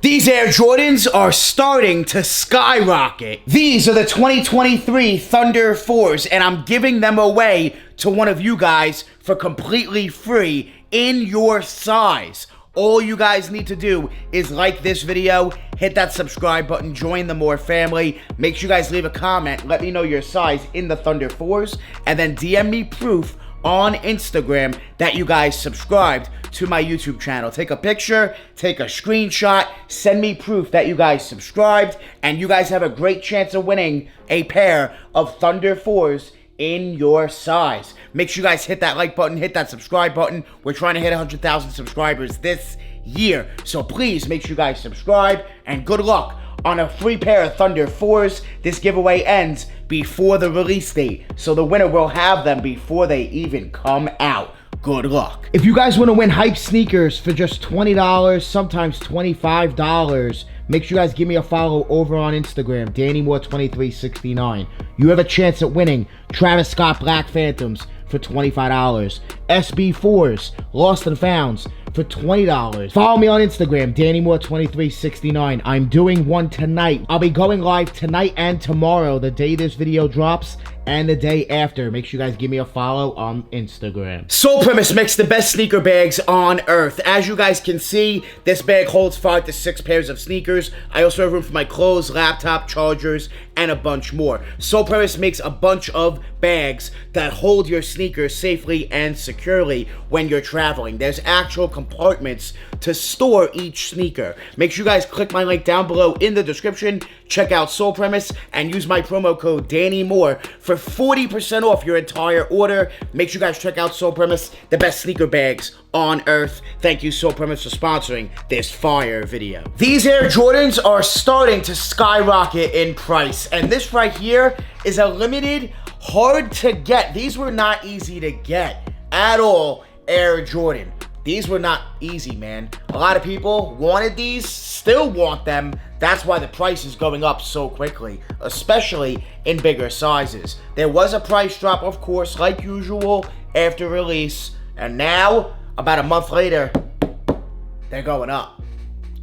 These Air Jordans are starting to skyrocket. These are the 2023 Thunder 4s, and I'm giving them away to one of you guys for completely free in your size. All you guys need to do is like this video, hit that subscribe button, join the More family. Make sure you guys leave a comment, let me know your size in the Thunder 4s, and then DM me proof on Instagram that you guys subscribed to my YouTube channel. Take a picture, take a screenshot, send me proof that you guys subscribed, and you guys have a great chance of winning a pair of Thunder 4s in your size. Make sure you guys hit that like button, hit that subscribe button. We're trying to hit 100,000 subscribers this year, so please make sure you guys subscribe, and good luck on a free pair of Thunder 4s. This giveaway ends before the release date, so the winner will have them before they even come out. Good luck. If you guys want to win hype sneakers for just $20, sometimes $25, make sure you guys give me a follow over on Instagram, DannyMoore2369. You have a chance at winning Travis Scott Black Phantoms for $25, SB4s, Lost and Founds, for $20. Follow me on Instagram, DannyMoore2369. I'm doing one tonight. I'll be going live tonight and tomorrow, the day this video drops, and the day after. Make sure you guys give me a follow on Instagram. Sole Premise makes the best sneaker bags on earth. As you guys can see, this bag holds 5 to 6 pairs of sneakers. I also have room for my clothes, laptop, chargers, and a bunch more. Sole Premise makes a bunch of bags that hold your sneakers safely and securely when you're traveling. There's actual compartments to store each sneaker. Make sure you guys click my link down below in the description, check out Sole Premise, and use my promo code DannyMoore for 40% off your entire order. Make sure you guys check out Sole Premise, the best sneaker bags on earth. Thank you, Sole Premise, for sponsoring this fire video. These Air Jordans are starting to skyrocket in price, and this right here is a limited, hard to get. These were not easy to get at all, Air Jordan. These were not easy, man. A lot of people wanted these, still want them. That's why the price is going up so quickly, especially in bigger sizes. There was a price drop, of course, like usual, after release. And now, about a month later, they're going up.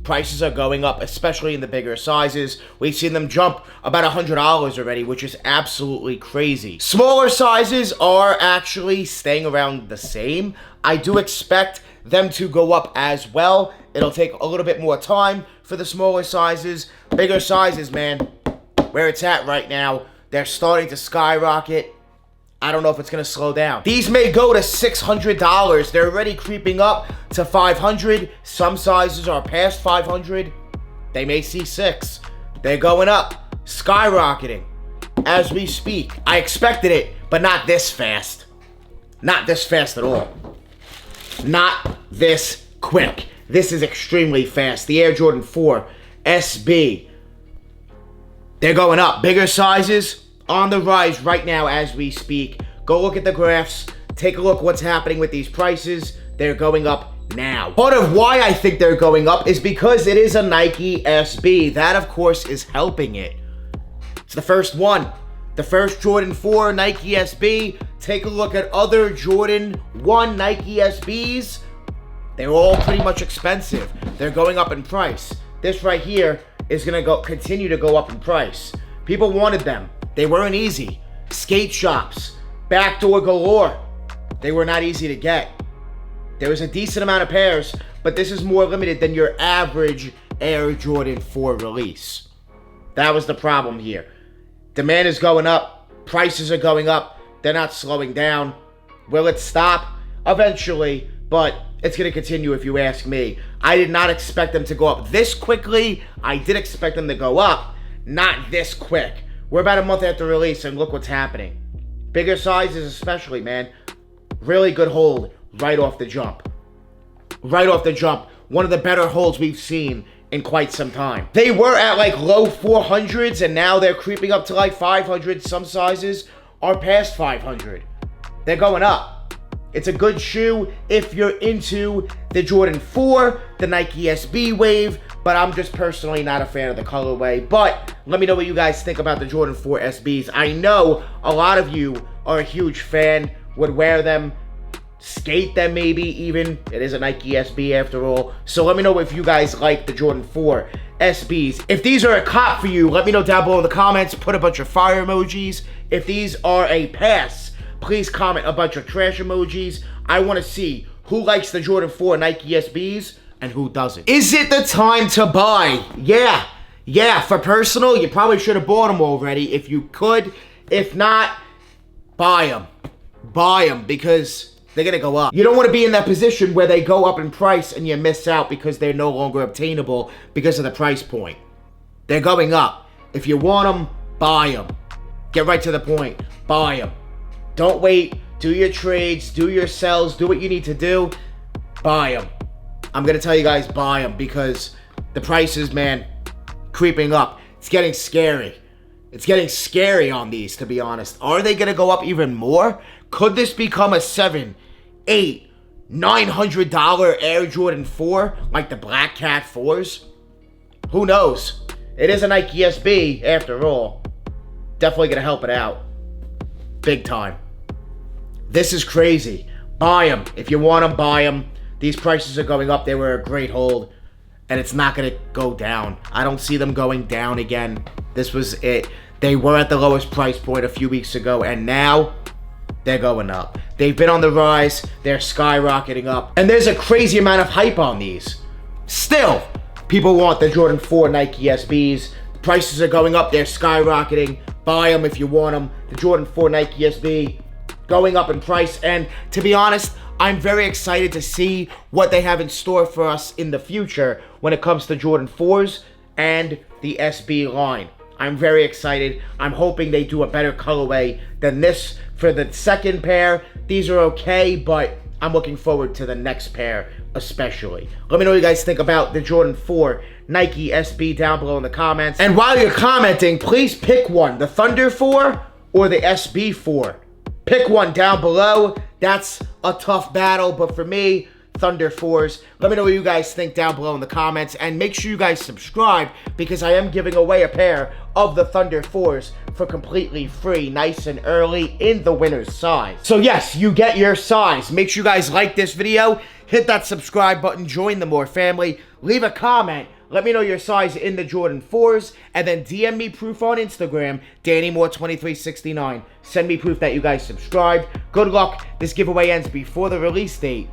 Prices are going up, especially in the bigger sizes. We've seen them jump about $100 already, which is absolutely crazy. Smaller sizes are actually staying around the same. I do expect them to go up as well. It'll take a little bit more time for the smaller sizes. Bigger sizes, man, where it's at right now, they're starting to skyrocket. I don't know if it's going to slow down. These may go to $600. They're already creeping up to $500. Some sizes are past $500. They may see $600. They're going up, skyrocketing as we speak. I expected it, but not this fast. Not this fast at all. Not this quick. This is extremely fast. The Air Jordan 4 SB. They're going up. Bigger sizes on the rise right now as we speak. Go look at the graphs. Take a look what's happening with these prices. They're going up now. Part of why I think they're going up is because it is a Nike SB. That, of course, is helping it. It's the first one. The first Jordan 4 Nike SB. Take a look at other Jordan 1 Nike SBs. They're all pretty much expensive. They're going up in price. This right here is going to continue to go up in price. People wanted them. They weren't easy. Skate shops, backdoor galore. They were not easy to get. There was a decent amount of pairs, but this is more limited than your average Air Jordan 4 release. That was the problem here. Demand is going up. Prices are going up. They're not slowing down. Will it stop? Eventually, but it's going to continue if you ask me. I did not expect them to go up this quickly. I did expect them to go up, not this quick. We're about a month after release, and look what's happening. Bigger sizes especially, man. Really good hold right off the jump. Right off the jump. One of the better holds we've seen in quite some time. They were at like low 400s, and now they're creeping up to like 500. Some sizes are past 500. They're going up. It's a good shoe if you're into the Jordan 4, the Nike SB wave, but I'm just personally not a fan of the colorway. But let me know what you guys think about the Jordan 4 SBs. I know a lot of you are a huge fan, would wear them skate them maybe even. It is a Nike SB after all. So let me know if you guys like the Jordan 4 SBs. If these are a cop for you, let me know down below in the comments. Put a bunch of fire emojis. If these are a pass, please comment a bunch of trash emojis. I want to see who likes the Jordan 4 Nike SBs and who doesn't. Is it the time to buy? Yeah, for personal, you probably should have bought them already if you could. If not, buy them. Buy them because they're going to go up. You don't want to be in that position where they go up in price and you miss out because they're no longer obtainable because of the price point. They're going up. If you want them, buy them. Get right to the point. Buy them. Don't wait. Do your trades. Do your sells. Do what you need to do. Buy them. I'm going to tell you guys, buy them because the prices, man, creeping up. It's getting scary. It's getting scary on these, to be honest. Are they going to go up even more? Could this become a $700, $800, $900 Air Jordan 4 like the Black Cat 4s? Who knows? It is a Nike SB after all. Definitely going to help it out. Big time. This is crazy. Buy them. If you want them, buy them. These prices are going up. They were a great hold. And it's not going to go down. I don't see them going down again. This was it. They were at the lowest price point a few weeks ago. And now they're going up. They've been on the rise. They're skyrocketing up. And there's a crazy amount of hype on these. Still, people want the Jordan 4 Nike SBs. The prices are going up. They're skyrocketing. Buy them if you want them. The Jordan 4 Nike SB going up in price. And to be honest, I'm very excited to see what they have in store for us in the future when it comes to Jordan 4s and the SB line. I'm very excited. I'm hoping they do a better colorway than this for the second pair. These are okay, but I'm looking forward to the next pair especially. Let me know what you guys think about the Jordan 4 Nike SB down below in the comments. And while you're commenting, please pick one, the Thunder 4 or the SB 4. Pick one down below. That's a tough battle, but for me, Thunder 4s. Let me know what you guys think down below in the comments, and make sure you guys subscribe because I am giving away a pair of the Thunder 4s for completely free, nice and early in the winner's size. So yes, you get your size. Make sure you guys like this video, hit that subscribe button, join the More family, leave a comment, let me know your size in the Jordan 4s, and then DM me proof on Instagram, DannyMoore2369. Send me proof that you guys subscribed. Good luck. This giveaway ends before the release date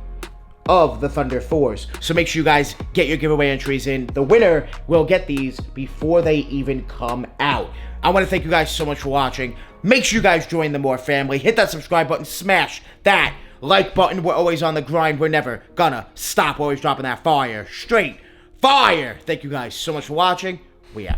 of the Thunder 4s. So make sure you guys get your giveaway entries in. The winner will get these before they even come out. I want to thank you guys so much for watching. Make sure you guys join the More family. Hit that subscribe button. Smash that like button. We're always on the grind. We're never gonna stop. Always dropping that fire. Straight fire. Thank you guys so much for watching. We out.